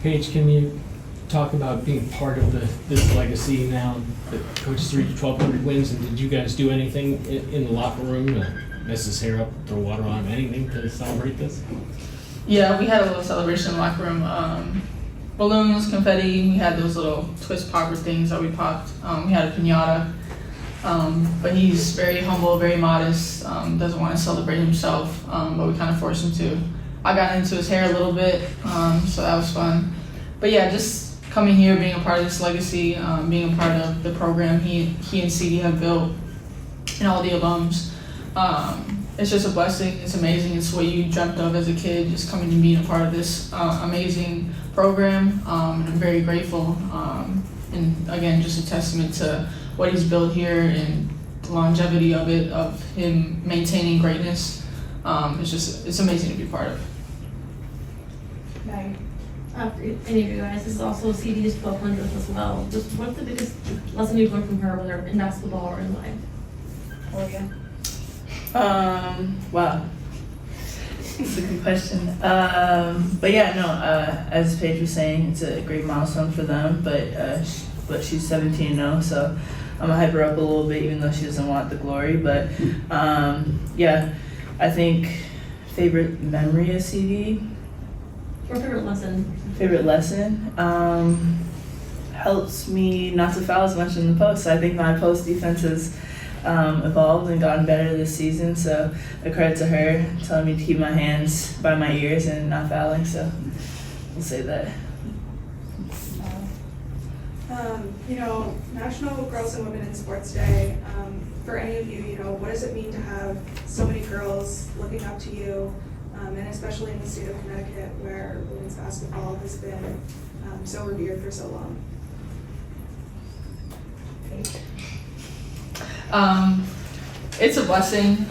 Paige, can you talk about being part of this legacy now that coaches reached 1,200 wins, and did you guys do anything in the locker room to mess his hair up, throw water on him, anything to celebrate this? Yeah, we had a little celebration in the locker room. Balloons, confetti, we had those little twist popper things that we popped. We had a piñata. But he's very humble, very modest, doesn't want to celebrate himself, but we kind of forced him to. I got into his hair a little bit, so that was fun. But yeah, just coming here, being a part of this legacy, being a part of the program he and CD have built, and all the alums. It's just a blessing. It's amazing. It's what you dreamt of as a kid, just coming and being a part of this amazing program. And I'm very grateful. And again, just a testament to what he's built here and the longevity of it, of him maintaining greatness. It's amazing to be part of. Okay. For any of you guys, this is also CD's 1200th as well. Just what's the biggest lesson you've learned from her, whether in basketball or in life? Aaliyah. Wow. It's a good question. But yeah, no, as Paige was saying, it's a great milestone for them, but she's 17 now, so I'm gonna hype her up a little bit, even though she doesn't want the glory. But yeah, I think favorite memory of CD. Or favorite lesson? Favorite lesson helps me not to foul as much in the post. I think my post defense has evolved and gotten better this season, so a credit to her telling me to keep my hands by my ears and not fouling, so we'll say that. National Girls and Women in Sports Day, for any of you, what does it mean to have so many girls looking up to you, and especially in the state of Connecticut where women's basketball has been so revered for so long? It's a blessing.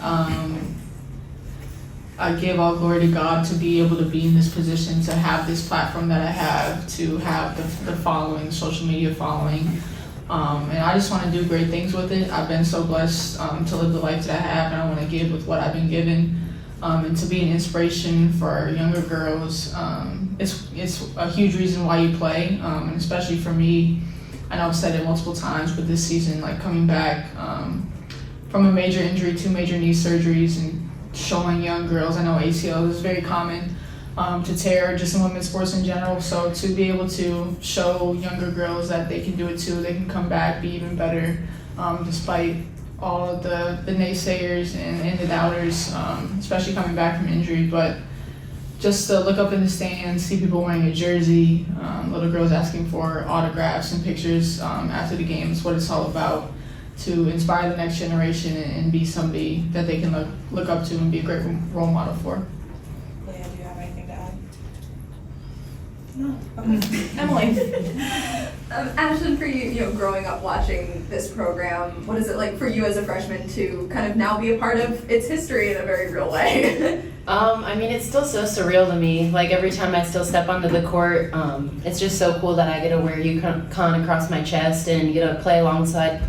I give all glory to God to be able to be in this position, to have this platform that I have, to have the following, the social media following. And I just want to do great things with it. I've been so blessed to live the life that I have, and I want to give with what I've been given, and to be an inspiration for younger girls. It's a huge reason why you play, and especially for me. I know I've said it multiple times, but this season, like coming back from a major injury, 2 major knee surgeries, and showing young girls, I know ACL is very common to tear just in women's sports in general. So to be able to show younger girls that they can do it too, they can come back, be even better, despite all of the naysayers and the doubters, especially coming back from injury. But just to look up in the stands, see people wearing a jersey, little girls asking for autographs and pictures after the game is what it's all about, to inspire the next generation and be somebody that they can look up to and be a great role model for. Leah, do you have anything to add? No. Okay. Emily. Ashlynn, for you, growing up watching this program, what is it like for you as a freshman to kind of now be a part of its history in a very real way? I mean, it's still so surreal to me. Like, every time I still step onto the court, it's just so cool that I get to wear UConn across my chest and get to play alongside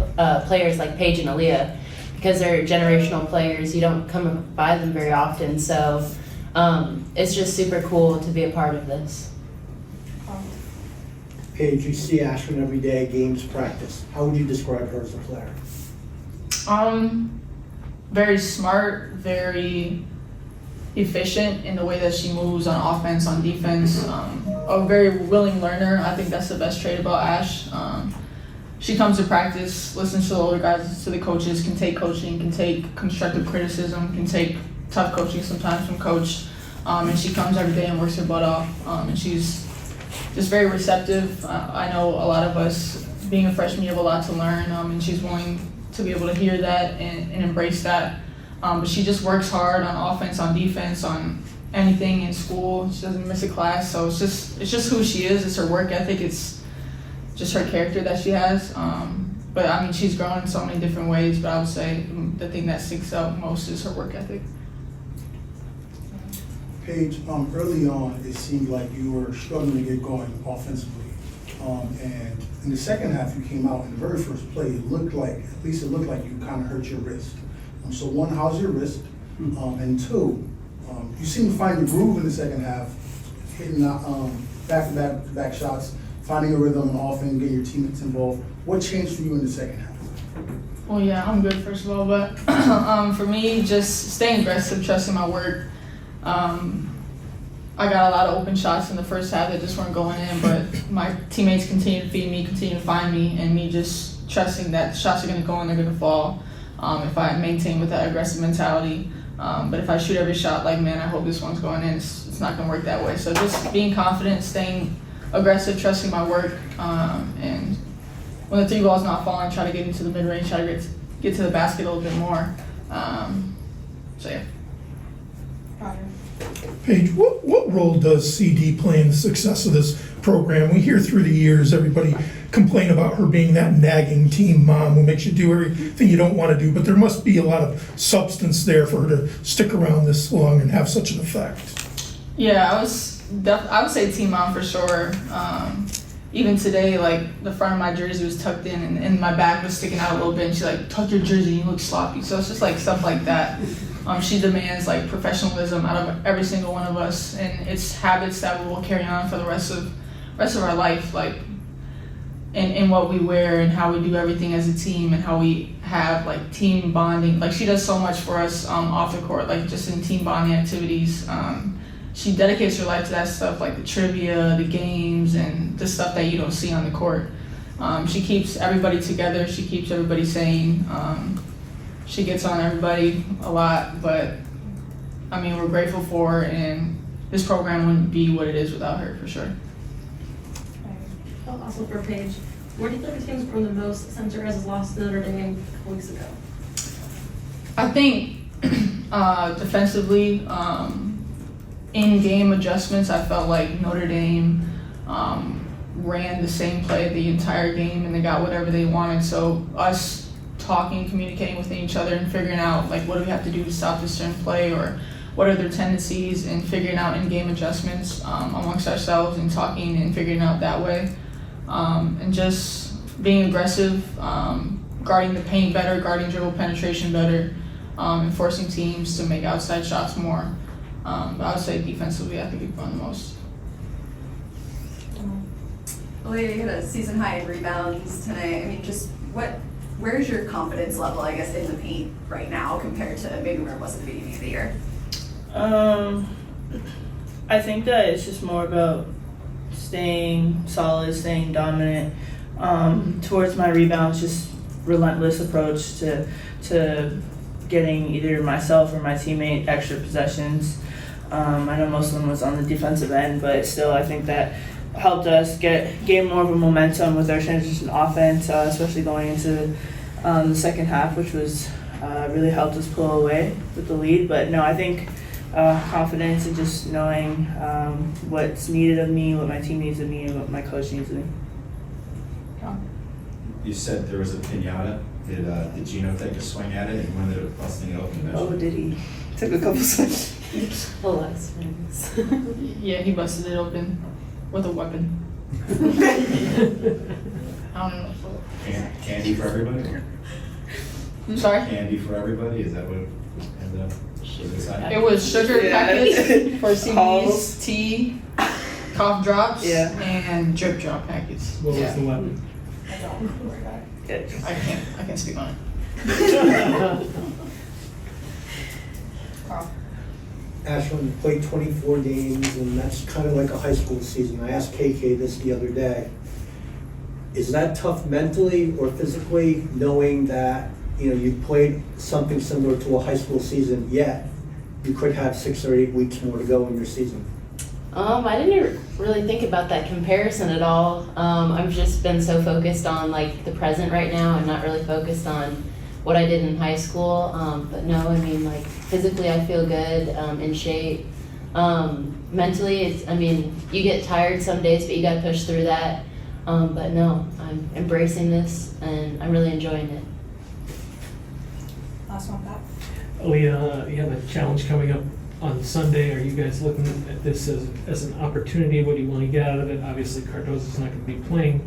players like Paige and Aaliyah, because they're generational players. You don't come by them very often, so it's just super cool to be a part of this. Paige, you see Ashlynn every day, games, practice. How would you describe her as a player? Very smart, very efficient in the way that she moves on offense, on defense. A very willing learner. I think that's the best trait about Ash. She comes to practice, listens to the older guys, to the coaches, can take coaching, can take constructive criticism, can take tough coaching sometimes from coach. And she comes every day and works her butt off. And she's just very receptive. I know a lot of us, being a freshman, you have a lot to learn, and she's willing to be able to hear that and embrace that. But she just works hard on offense, on defense, on anything in school. She doesn't miss a class, so it's just who she is. It's her work ethic. It's just her character that she has. But I mean, she's grown in so many different ways. But I would say the thing that sticks out most is her work ethic. Paige, early on, it seemed like you were struggling to get going offensively. And in the second half, you came out in the very first play, it looked like you kind of hurt your wrist. So one, how's your wrist? And two, you seem to find your groove in the second half, hitting back shots, finding a rhythm and often getting your teammates involved. What changed for you in the second half? Well, yeah, I'm good, first of all, but for me, just staying aggressive, trusting my work. I got a lot of open shots in the first half that just weren't going in, but my teammates continue to feed me, continue to find me, and me just trusting that shots are going to go in, they're going to fall if I maintain with that aggressive mentality. But if I shoot every shot like, man, I hope this one's going in, it's not going to work that way. So just being confident, staying aggressive, trusting my work, and when the three ball's not falling, try to get into the mid-range, try to get to the basket a little bit more. So yeah. Roger. Paige, what role does CD play in the success of this program? We hear through the years everybody complain about her being that nagging team mom who makes you do everything you don't want to do, but there must be a lot of substance there for her to stick around this long and have such an effect. Yeah, I would say team mom for sure. Even today, like, the front of my jersey was tucked in and my back was sticking out a little bit, and she's like, tuck your jersey, you look sloppy. So it's just like stuff like that. She demands like professionalism out of every single one of us, and it's habits that we will carry on for the rest of our life, like in what we wear and how we do everything as a team and how we have like team bonding. Like, she does so much for us off the court, like just in team bonding activities. She dedicates her life to that stuff, like the trivia, the games, and the stuff that you don't see on the court. She keeps everybody together. She keeps everybody sane. She gets on everybody a lot, but I mean, we're grateful for her, and this program wouldn't be what it is without her, for sure. Also for Paige, where do you think the team's grown the most since your guys' lost to Notre Dame a couple weeks ago? I think defensively, in-game adjustments, I felt like Notre Dame ran the same play the entire game, and they got whatever they wanted. So us talking, communicating with each other, and figuring out like what do we have to do to stop this certain play, or what are their tendencies, and figuring out in-game adjustments amongst ourselves, and talking and figuring out that way, and just being aggressive, guarding the paint better, guarding dribble penetration better, and forcing teams to make outside shots more. But I would say defensively, I think we've grown the most. Aaliyah, you had a season high in rebounds tonight. I mean, just where's your confidence level, I guess, in the paint right now compared to maybe where it was at the beginning of the year? I think that it's just more about staying solid, staying dominant. Towards my rebounds, just relentless approach to getting either myself or my teammate extra possessions. I know most of them was on the defensive end, but still I think that helped us gain more of a momentum with our transition offense, especially going into the second half, which was really helped us pull away with the lead. But no, I think confidence and just knowing what's needed of me, what my team needs of me, and what my coach needs of me. You said there was a pinata. Did Geno take a swing at it and when ended up busting it open? Oh, did he? Took a couple swings. A lot of swings. Yeah, he busted it open with a weapon. I don't know. Candy for everybody? I'm sorry? Candy for everybody? Is that what ended up? It was sugar packets for CDs, Halls. tea, cough drops, Yeah. and drip drop packets. What was the weapon? I don't worry about it. I can't speak on it. Ashlynn, you played 24 games, and that's kind of like a high school season. I asked KK this the other day. Is that tough mentally or physically, knowing that you played something similar to a high school season, yet you could have 6 or 8 weeks more to go in your season? I didn't really think about that comparison at all. I've just been so focused on like the present right now and not really focused on what I did in high school. But no, I mean, like physically I feel good, in shape. Mentally, you get tired some days, but you gotta push through that. But no, I'm embracing this and I'm really enjoying it. Last one back. Aaliyah, you have a challenge coming up on Sunday. Are you guys looking at this as an opportunity? What do you want to get out of it? Obviously, Cardozo's not going to be playing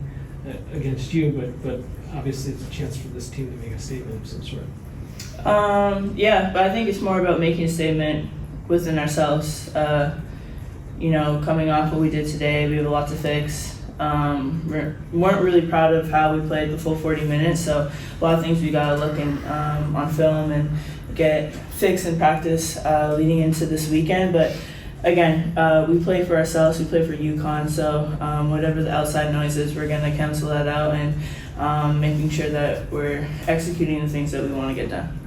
against you, but obviously it's a chance for this team to make a statement of some sort. Yeah, but I think it's more about making a statement within ourselves. coming off what we did today, we have a lot to fix. We weren't really proud of how we played the full 40 minutes, so a lot of things we got to look on film and get fixed in practice leading into this weekend. But again, we play for ourselves, we play for UConn, so whatever the outside noise is, we're going to cancel that out and making sure that we're executing the things that we want to get done.